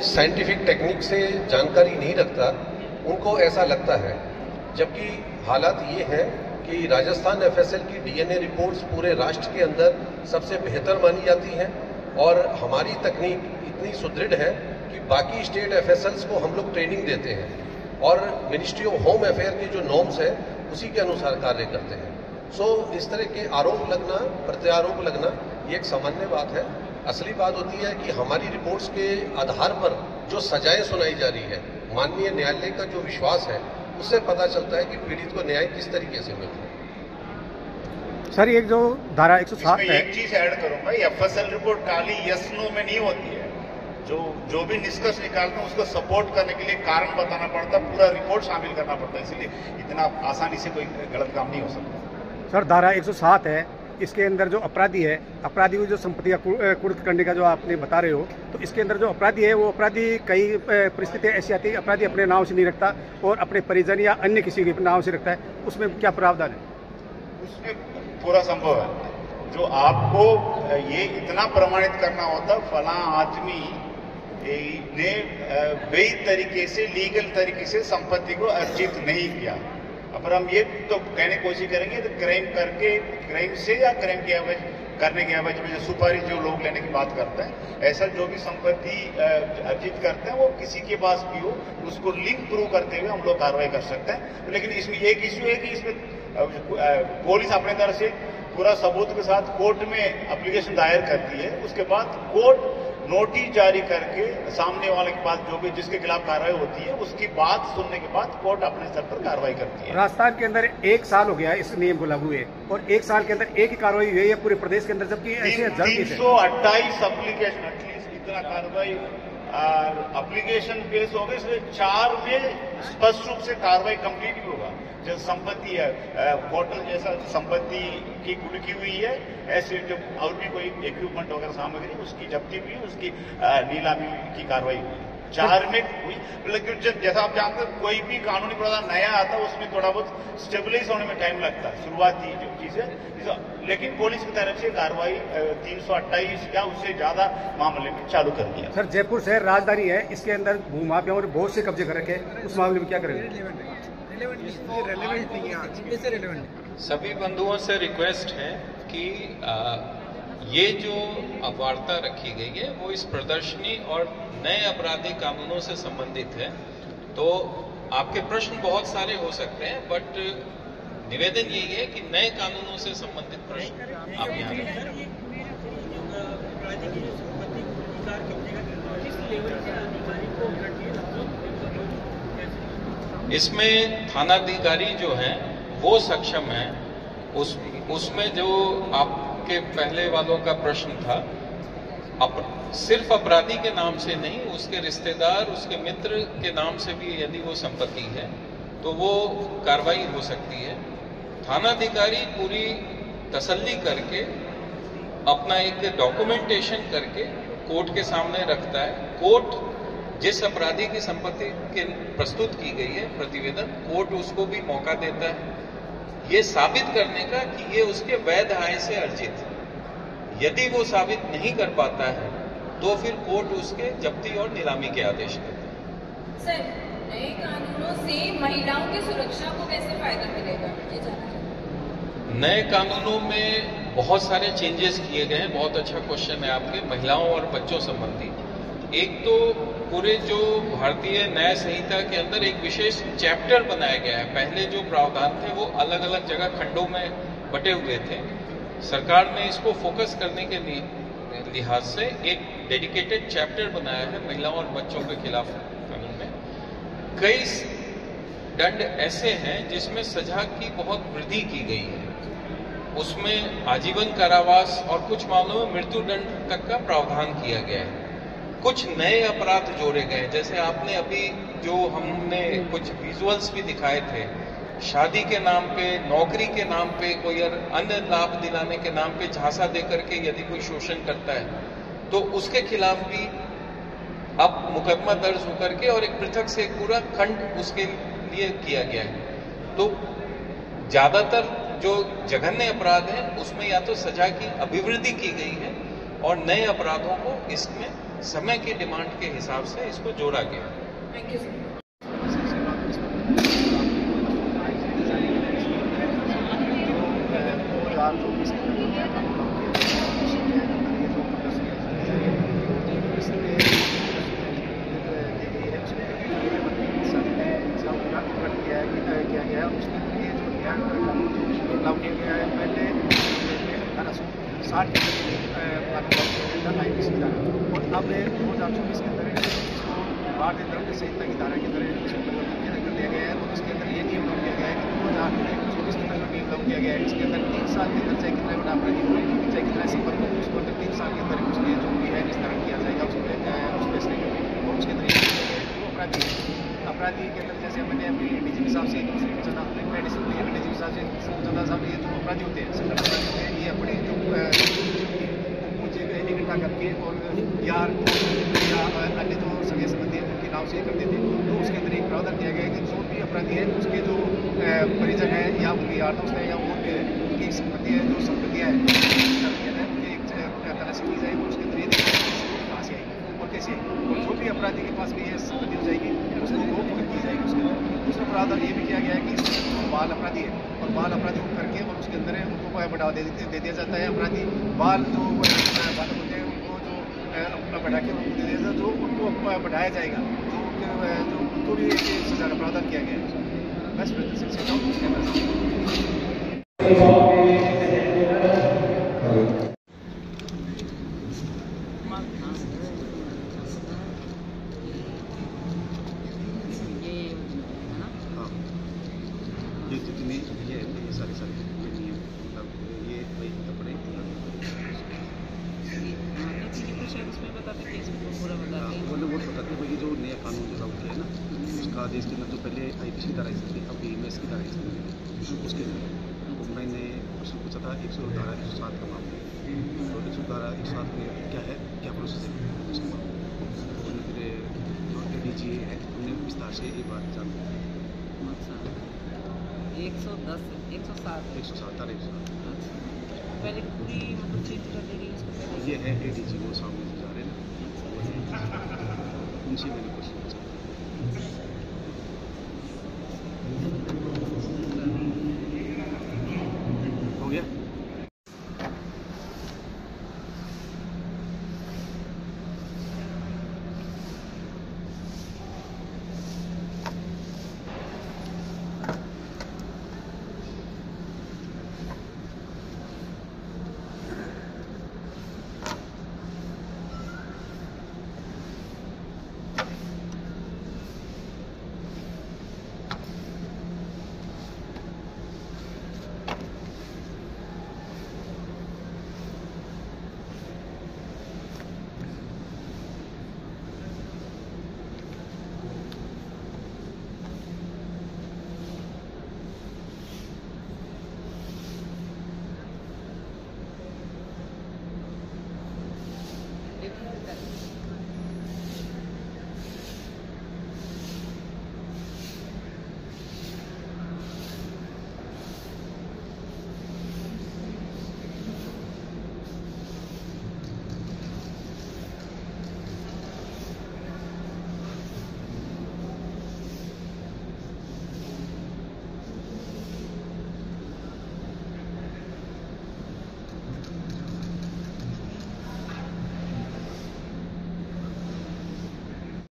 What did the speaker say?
Scientific technique से जानकारी नहीं रखता, उनको ऐसा लगता है। जबकि हालात ये हैं कि राजस्थान एफएसएल की डीएनए रिपोर्ट्स पूरे राष्ट्र के अंदर सबसे बेहतर मानी जाती हैं और हमारी तकनीक इतनी सुदृढ़ है कि बाकी स्टेट एफएसएल्स को हम लोग ट्रेनिंग देते हैं और मिनिस्ट्री ऑफ होम अफेयर के जो नॉर्म्स हैं उसी के अनुसार कार्य करते हैं। सो इस तरह के आरोप लगना, प्रत्यारोप लगना, ये एक सामान्य बात है। असली बात होती है कि हमारी रिपोर्ट्स के आधार पर जो सजाएं सुनाई जा रही है, माननीय न्यायालय का जो विश्वास है, उससे पता चलता है कि पीड़ित को न्याय किस तरीके से मिलता है। सर, एक जो धारा 107 है, एक चीज ऐड करूंगा, एफएसएल रिपोर्ट खाली यस नो में नहीं होती है। जो भी निष्कर्ष निकालते हैं उसको सपोर्ट करने के लिए कारण बताना पड़ता है, पूरा रिपोर्ट शामिल करना पड़ता है, इसलिए इतना आसानी से कोई गलत काम नहीं हो सकता। सर, धारा 107 है, इसके अंदर जो अपराधी है, अपराधी को जो संपत्ति का कुर्क करने का जो आपने बता रहे हो, तो इसके अंदर जो अपराधी है वो अपराधी कई परिस्थितियाँ ऐसी आती है, अपराधी अपने नाम से नहीं रखता और अपने परिजन या अन्य किसी के नाम से रखता है, उसमें क्या प्रावधान है? उसमें पूरा संभव है। जो आपको ये इतना प्रमाणित करना होता, फला आदमी ने वैध तरीके से, लीगल तरीके से संपत्ति को अर्जित नहीं किया। अब हम ये तो कहने की कोशिश करेंगे तो क्राइम से या क्राइम के एवज करने के एवज में जो सुपारी जो लोग लेने की बात करते हैं, ऐसा जो भी संपत्ति अर्जित करते हैं वो किसी के पास भी हो, उसको लिंक प्रूव करते हुए हम लोग कार्रवाई कर सकते हैं। लेकिन इसमें एक इश्यू है कि इसमें पुलिस अपने तरफ से पूरा सबूत के साथ कोर्ट में एप्लीकेशन दायर करती है, उसके बाद कोर्ट नोटिस जारी करके सामने वाले के पास जो भी जिसके खिलाफ कार्रवाई होती है उसकी बात सुनने के बाद कोर्ट अपने स्तर पर कार्रवाई करती है। राजस्थान के अंदर 1 साल हो गया इस नियम को लागू हुए और 1 साल के अंदर एक ही कार्रवाई हुई है पूरे प्रदेश के अंदर, जबकि 328 एप्लीकेशन एटलीस्ट इतना कार्रवाई एप्लीकेशन पेश हो गए, इसलिए 4 में स्पष्ट रूप से कार्रवाई कंप्लीट भी होगा। जो संपत्ति है, होटल जैसा संपत्ति की कुर्की हुई है, ऐसे जो और भी कोई इक्विपमेंट वगैरह सामग्री उसकी जब्ती हुई, उसकी नीलामी की कार्रवाई हुई, 4 में हुई। लेकिन जैसा आप जानते हैं कोई भी कानूनी प्रावधान नया आता है उसमें थोड़ा बहुत स्टेबलाइज होने में टाइम लगता है, शुरुआती जो चीज है। लेकिन पुलिस की तरफ से कार्रवाई 328 या उससे ज्यादा मामले में चालू कर दिया। सर, जयपुर शहर राजधानी है, इसके अंदर भूमाफियाओं ने बहुत से कब्जे कर रखे, उस मामले में क्या करेंगे? सभी बंधुओं से रिक्वेस्ट है कि ये जो वार्ता रखी गई है वो इस प्रदर्शनी और नए आपराधिक कानूनों से संबंधित है। तो आपके प्रश्न बहुत सारे हो सकते हैं, बट निवेदन यही है कि नए कानूनों से संबंधित प्रश्न आप यहाँ रखें। इसमें थानाधिकारी जो हैं वो सक्षम है। उसमें जो आपके पहले वालों का प्रश्न था, सिर्फ अपराधी के नाम से नहीं, उसके रिश्तेदार, उसके मित्र के नाम से भी यदि वो संपत्ति है तो वो कार्रवाई हो सकती है। थानाधिकारी पूरी तसल्ली करके अपना एक डॉक्यूमेंटेशन करके कोर्ट के सामने रखता है। कोर्ट जिस अपराधी की संपत्ति के प्रस्तुत की गई है प्रतिवेदन, कोर्ट उसको भी मौका देता है ये साबित करने का कि ये उसके वैध आय से अर्जित है। यदि वो साबित नहीं कर पाता है तो फिर कोर्ट उसके जब्ती और नीलामी के आदेश देता है। सर, नए कानूनों से महिलाओं की सुरक्षा को कैसे फायदा मिलेगा? नए कानूनों में बहुत सारे चेंजेस किए गए हैं। बहुत अच्छा क्वेश्चन है आपके, महिलाओं और बच्चों संबंधी। एक तो पूरे जो भारतीय न्याय संहिता के अंदर एक विशेष चैप्टर बनाया गया है। पहले जो प्रावधान थे वो अलग अलग जगह खंडों में बटे हुए थे। सरकार ने इसको फोकस करने के लिहाज से एक डेडिकेटेड चैप्टर बनाया है महिलाओं और बच्चों के खिलाफ कानून में। कई दंड ऐसे हैं जिसमें सजा की बहुत वृद्धि की गई है। उसमें आजीवन कारावास और कुछ मामलों में मृत्यु दंड तक का प्रावधान किया गया है। कुछ नए अपराध जोड़े गए, जैसे आपने अभी जो हमने कुछ विजुअल्स भी दिखाए थे, शादी के नाम पे, नौकरी के नाम पे, कोई अन्य लाभ दिलाने के नाम पे झांसा देकर के यदि कोई शोषण करता है तो उसके खिलाफ भी अब मुकदमा दर्ज होकर के और एक पृथक से पूरा खंड उसके लिए किया गया है। तो ज्यादातर जो जघन्य अपराध हैं उसमें या तो सजा की अभिवृद्धि की गई है और नए अपराधों को इसमें समय की डिमांड के हिसाब से इसको जोड़ा गया। Thank you sir. पहले 1860 के और अब 2024 के अंदर भारतीय धर्म संहिता की धारा के अंदर कर दिया गया है। और इसके अंदर ये नियम लागू किया गया है कि 2024 के अंदर नियम लागू किया गया है। इसके अंदर 3 साल के अंदर चाहे कितना बड़ा अपराधी हो, चाहे कितना संपर्क हो, उसको अंदर 3 साल के अंदर उसके जो भी है निस्तारण किया जाएगा उस फैसले का। और उसके अंदर जो अपराधी के अंदर जैसे मैंने अपनी डीजीपी साहब से डीजीपी साहब से साहब ये जो अपराधी होते हैं संगठन अपराधी होते हैं, ये अपने जो मुझे इकट्ठा करके और यार या अन्य जो सगे संबंधी हैं उनके नाम से करते थे। तो उसके अंदर एक प्रावधान किया गया है कि जो भी अपराधी है उसके जो परिजन है या उनके यार दोस्त है या उनकी संपत्ति है, जो संपत्तियाँ हैं उनकी एक तलाशी की जाएगी। उसके अंदर ये कहाँ से आएगी और कैसे आएगी, और जो भी अपराधी के पास भी ये संपत्ति हो जाएगी उसको गोपनीय की जाएगी। उसके अंदर दूसरा प्रावधान ये भी किया गया है कि बाल अपराधी है और बाल अपराधी को करके और उसके अंदर उनको बढ़ावा दे दिया जाता है। अपराधी बाल जो बालक होते हैं उनको जो बढ़ा के उनको दे दिया जाता है, जो उनको बढ़ाया जाएगा, जो उनको भी सजा का प्रावधान किया गया है। ये जितने ये सारे नियम मतलब ये भाई अपने वो बताते भाई जो नया कानून जो लागू किया है ना, उसका देश के अंदर जो पहले IPC की धारा थी, अब BMS की धारा उसके अंदर मैंने प्रश्न पूछा था 107 का मामला। तो 107 में क्या है, क्या प्रोसेस है उसके मामले में फिर जो ADG है उन्हें विस्तार से ये बात जानते हैं। 107 तारीख पहले पूरी मतलब चेंज कर दी गई। ये है ADG वो सामने जा रहे हैं ना, उनसे मैंने क्वेश्चन पूछा।